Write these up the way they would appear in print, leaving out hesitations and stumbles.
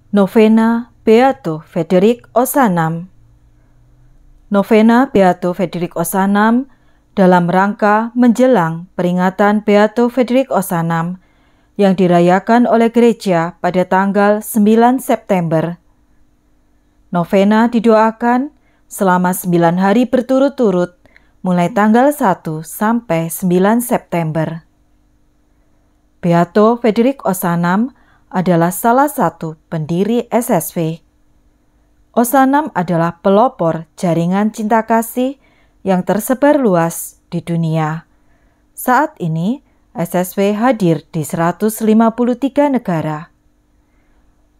Novena Beato Frederik Ozanam. Novena Beato Frederik Ozanam dalam rangka menjelang peringatan Beato Frederik Ozanam yang dirayakan oleh gereja pada tanggal 9 September. Novena didoakan selama 9 hari berturut-turut mulai tanggal 1 sampai 9 September. Beato Frederik Ozanam adalah salah satu pendiri SSV. Ozanam adalah pelopor jaringan cinta kasih yang tersebar luas di dunia. Saat ini, SSV hadir di 153 negara.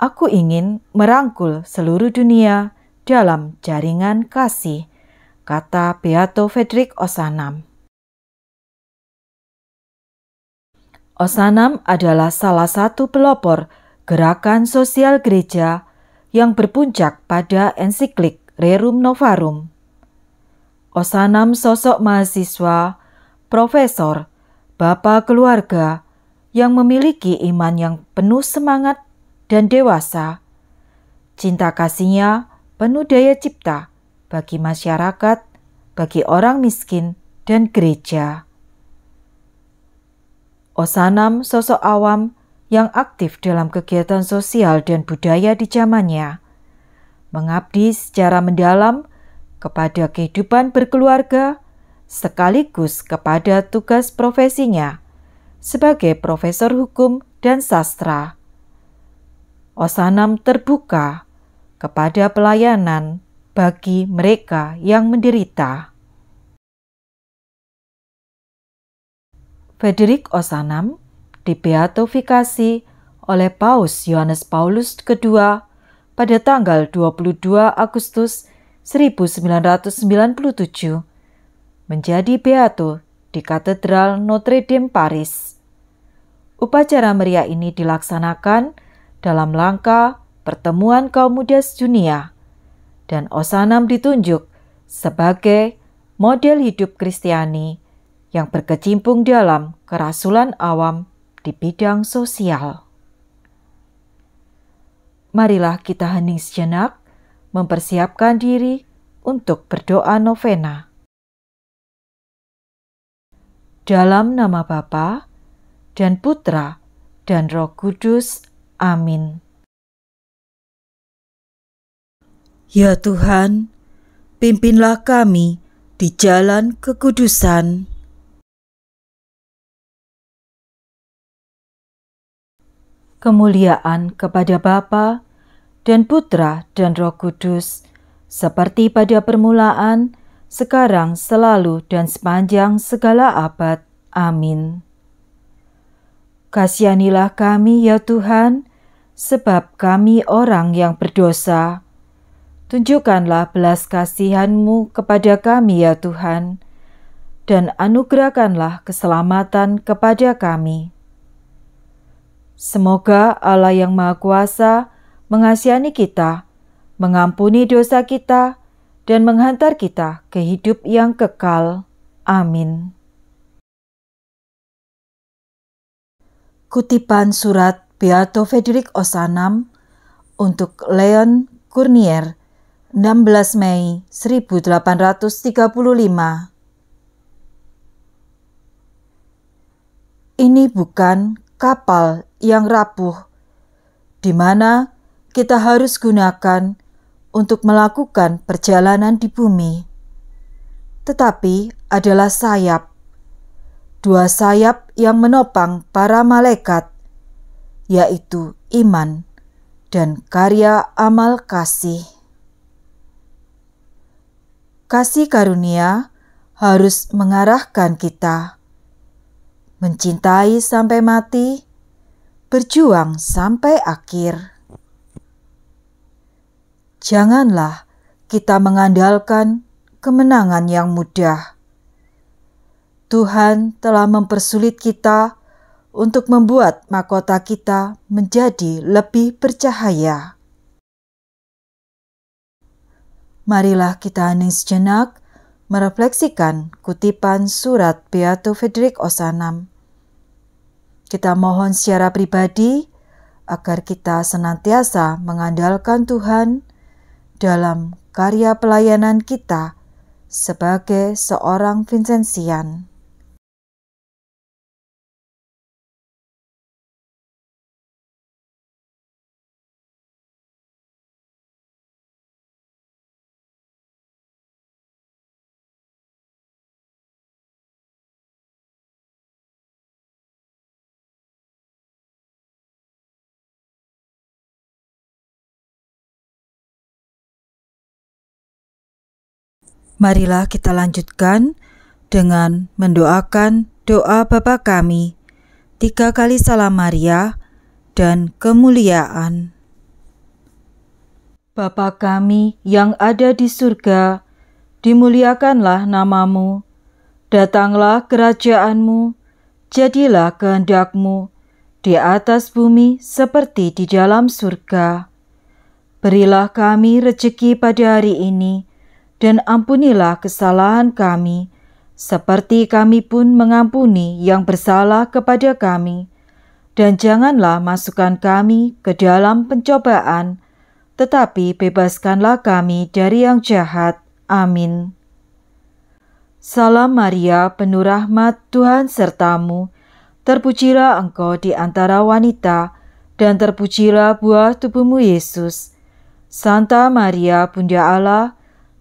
Aku ingin merangkul seluruh dunia dalam jaringan kasih, kata Beato Frederik Ozanam. Ozanam adalah salah satu pelopor gerakan sosial gereja yang berpuncak pada ensiklik Rerum Novarum. Ozanam sosok mahasiswa, profesor, bapa keluarga yang memiliki iman yang penuh semangat dan dewasa. Cinta kasihnya penuh daya cipta bagi masyarakat, bagi orang miskin, dan gereja. Ozanam sosok awam yang aktif dalam kegiatan sosial dan budaya di zamannya, mengabdi secara mendalam kepada kehidupan berkeluarga sekaligus kepada tugas profesinya sebagai profesor hukum dan sastra. Ozanam terbuka kepada pelayanan bagi mereka yang menderita. Frederik Ozanam dibeatifikasi oleh Paus Yohanes Paulus II pada tanggal 22 Agustus 1997 menjadi beato di Katedral Notre Dame Paris. Upacara meriah ini dilaksanakan dalam rangka pertemuan kaum muda sedunia dan Ozanam ditunjuk sebagai model hidup Kristiani yang berkecimpung dalam kerasulan awam di bidang sosial. Marilah kita hening sejenak, mempersiapkan diri untuk berdoa novena. Dalam nama Bapa dan Putra dan Roh Kudus. Amin. Ya Tuhan, pimpinlah kami di jalan kekudusan. Kemuliaan kepada Bapa dan Putra dan Roh Kudus, seperti pada permulaan, sekarang, selalu, dan sepanjang segala abad. Amin. Kasihanilah kami ya Tuhan, sebab kami orang yang berdosa. Tunjukkanlah belas kasihan-Mu kepada kami ya Tuhan, dan anugerahkanlah keselamatan kepada kami. Semoga Allah yang Maha Kuasa mengasihani kita, mengampuni dosa kita, dan menghantar kita ke hidup yang kekal. Amin. Kutipan surat Beato Frederik Ozanam untuk Leon Cournier, 16 Mei 1835. Ini bukan kapal yang rapuh, di mana kita harus gunakan untuk melakukan perjalanan di bumi, tetapi adalah sayap, dua sayap yang menopang para malaikat, yaitu iman dan karya amal kasih. Kasih karunia harus mengarahkan kita mencintai sampai mati, berjuang sampai akhir. Janganlah kita mengandalkan kemenangan yang mudah. Tuhan telah mempersulit kita untuk membuat mahkota kita menjadi lebih bercahaya. Marilah kita hening sejenak merefleksikan kutipan surat Beato Frederik Ozanam. Kita mohon secara pribadi agar kita senantiasa mengandalkan Tuhan dalam karya pelayanan kita sebagai seorang Vincentian. Marilah kita lanjutkan dengan mendoakan doa Bapa kami, 3 kali salam Maria dan kemuliaan. Bapa kami yang ada di surga, dimuliakanlah namamu, datanglah kerajaan-Mu, jadilah kehendak-Mu di atas bumi seperti di dalam surga. Berilah kami rejeki pada hari ini, dan ampunilah kesalahan kami, seperti kami pun mengampuni yang bersalah kepada kami. Dan janganlah masukkan kami ke dalam pencobaan, tetapi bebaskanlah kami dari yang jahat. Amin. Salam Maria, penuh rahmat, Tuhan sertamu. Terpujilah engkau di antara wanita, dan terpujilah buah tubuhmu Yesus. Santa Maria, Bunda Allah,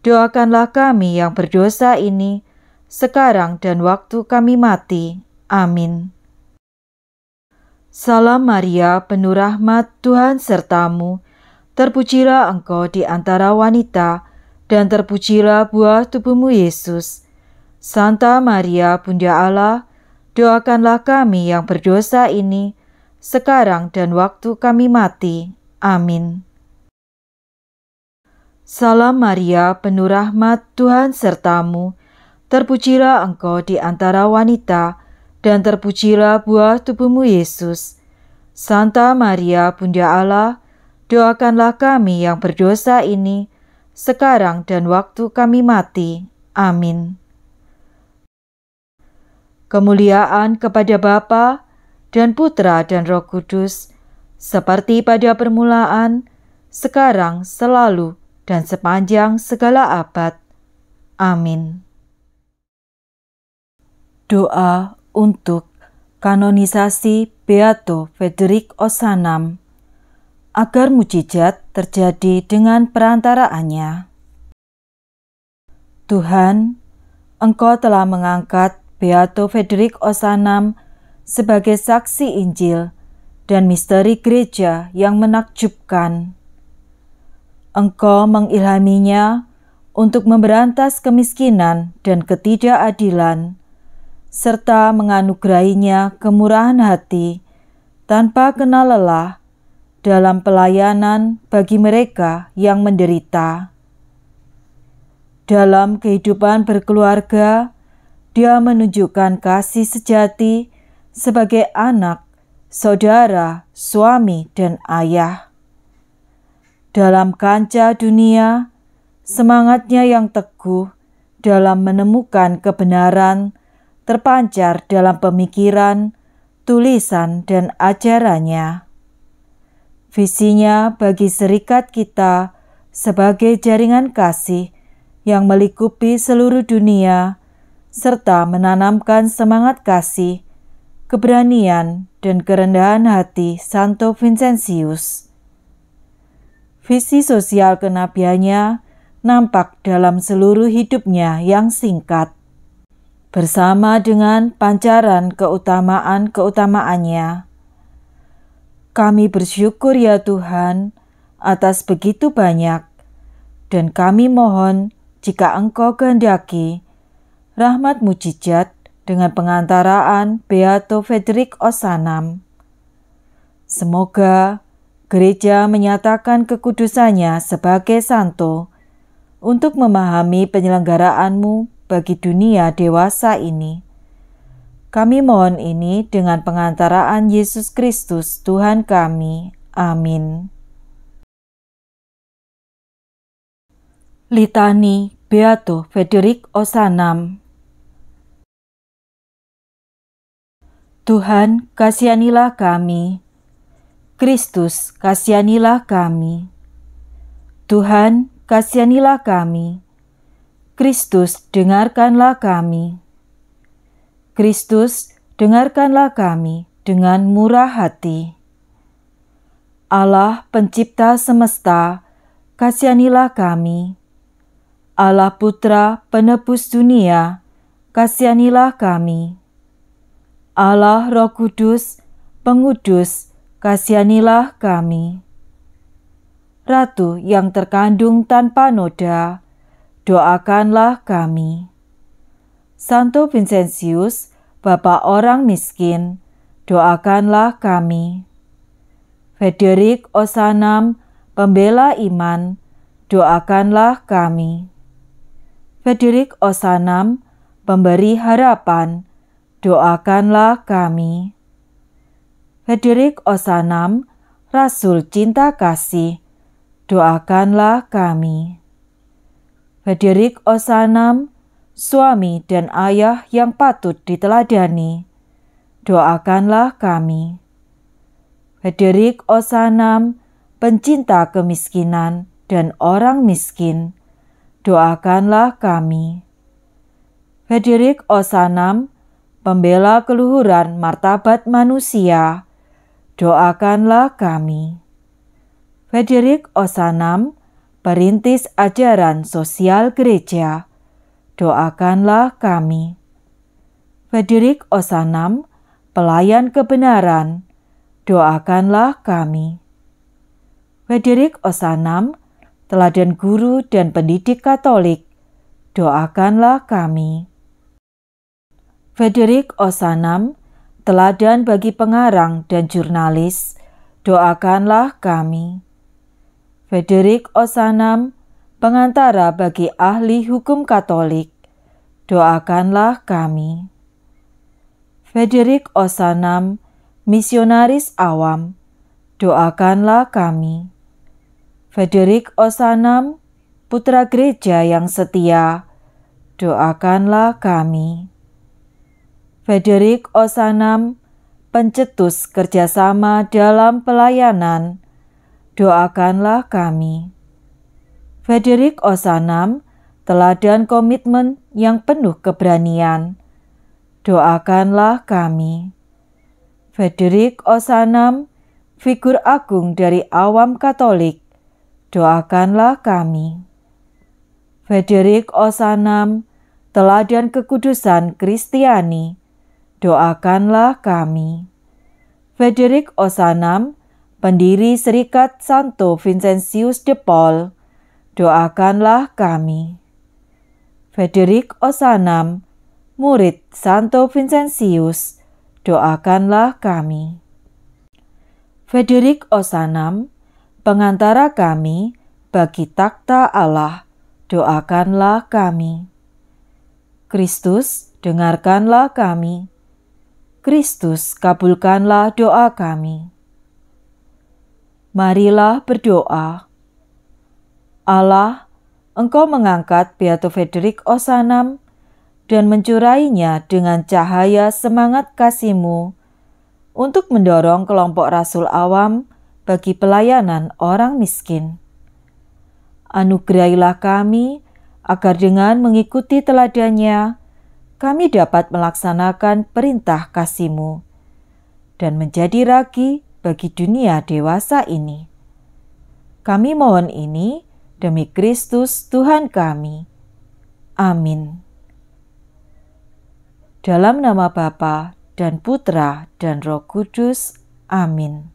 doakanlah kami yang berdosa ini, sekarang dan waktu kami mati. Amin. Salam Maria, penuh rahmat, Tuhan sertamu. Terpujilah engkau di antara wanita, dan terpujilah buah tubuhmu Yesus. Santa Maria, Bunda Allah, doakanlah kami yang berdosa ini, sekarang dan waktu kami mati. Amin. Salam Maria, penuh rahmat, Tuhan sertamu. Terpujilah engkau di antara wanita, dan terpujilah buah tubuhmu Yesus. Santa Maria, Bunda Allah, doakanlah kami yang berdosa ini, sekarang dan waktu kami mati. Amin. Kemuliaan kepada Bapa dan Putra dan Roh Kudus, seperti pada permulaan, sekarang, selalu, dan sepanjang segala abad. Amin. Doa untuk kanonisasi Beato Frederick Ozanam, agar mujizat terjadi dengan perantaraannya. Tuhan, Engkau telah mengangkat Beato Frederick Ozanam sebagai saksi Injil dan misteri gereja yang menakjubkan. Engkau mengilhaminya untuk memberantas kemiskinan dan ketidakadilan, serta menganugerahinya kemurahan hati tanpa kenal lelah dalam pelayanan bagi mereka yang menderita. Dalam kehidupan berkeluarga, dia menunjukkan kasih sejati sebagai anak, saudara, suami, dan ayah. Dalam kancah dunia, semangatnya yang teguh dalam menemukan kebenaran terpancar dalam pemikiran, tulisan, dan ajarannya. Visinya bagi serikat kita sebagai jaringan kasih yang melingkupi seluruh dunia, serta menanamkan semangat kasih, keberanian, dan kerendahan hati Santo Vincentius. Visi sosial kenabiannya nampak dalam seluruh hidupnya yang singkat, bersama dengan pancaran keutamaan-keutamaannya. Kami bersyukur ya Tuhan atas begitu banyak, dan kami mohon jika Engkau kehendaki, rahmat mujizat dengan pengantaraan Beato Frederick Ozanam. Semoga Gereja menyatakan kekudusannya sebagai santo untuk memahami penyelenggaraanmu bagi dunia dewasa ini. Kami mohon ini dengan pengantaraan Yesus Kristus Tuhan kami. Amin. Litani Beato Frederick Ozanam. Tuhan, kasihanilah kami. Kristus, kasihanilah kami. Tuhan, kasihanilah kami. Kristus, dengarkanlah kami. Kristus, dengarkanlah kami dengan murah hati. Allah pencipta semesta, kasihanilah kami. Allah Putra penebus dunia, kasihanilah kami. Allah Roh Kudus, pengudus, kasihanilah kami. Ratu yang terkandung tanpa noda, doakanlah kami. Santo Vincentius, Bapa orang miskin, doakanlah kami. Frederik Osanam, pembela iman, doakanlah kami. Frederik Osanam, pemberi harapan, doakanlah kami. Frederik Osanam, Rasul cinta kasih, doakanlah kami. Frederik Osanam, suami dan ayah yang patut diteladani, doakanlah kami. Frederik Osanam, pencinta kemiskinan dan orang miskin, doakanlah kami. Frederik Osanam, pembela keluhuran martabat manusia, doakanlah kami. Frederik Osanam, perintis ajaran sosial gereja, doakanlah kami. Frederik Osanam, pelayan kebenaran, doakanlah kami. Frederik Osanam, teladan guru dan pendidik Katolik, doakanlah kami. Frederik Osanam, teladan bagi pengarang dan jurnalis, doakanlah kami. Frederik Osanam, pengantara bagi ahli hukum Katolik, doakanlah kami. Frederik Osanam, misionaris awam, doakanlah kami. Frederik Osanam, putra gereja yang setia, doakanlah kami. Frederik Osanam, pencetus kerjasama dalam pelayanan, doakanlah kami. Frederik Osanam, teladan komitmen yang penuh keberanian, doakanlah kami. Frederik Osanam, figur agung dari awam Katolik, doakanlah kami. Frederik Osanam, teladan kekudusan Kristiani, doakanlah kami. Frederik Osanam, pendiri Serikat Santo Vincentius de Paul, doakanlah kami. Frederik Osanam, murid Santo Vincentius, doakanlah kami. Frederik Osanam, pengantara kami bagi takhta Allah, doakanlah kami. Kristus, dengarkanlah kami. Kristus, kabulkanlah doa kami. Marilah berdoa. Allah, Engkau mengangkat Beato Frederik Osanam dan mencurainya dengan cahaya semangat kasih-Mu untuk mendorong kelompok rasul awam bagi pelayanan orang miskin. Anugerahilah kami agar dengan mengikuti teladannya, kami dapat melaksanakan perintah kasih-Mu dan menjadi ragi bagi dunia dewasa ini. Kami mohon ini demi Kristus Tuhan kami. Amin. Dalam nama Bapa dan Putra dan Roh Kudus. Amin.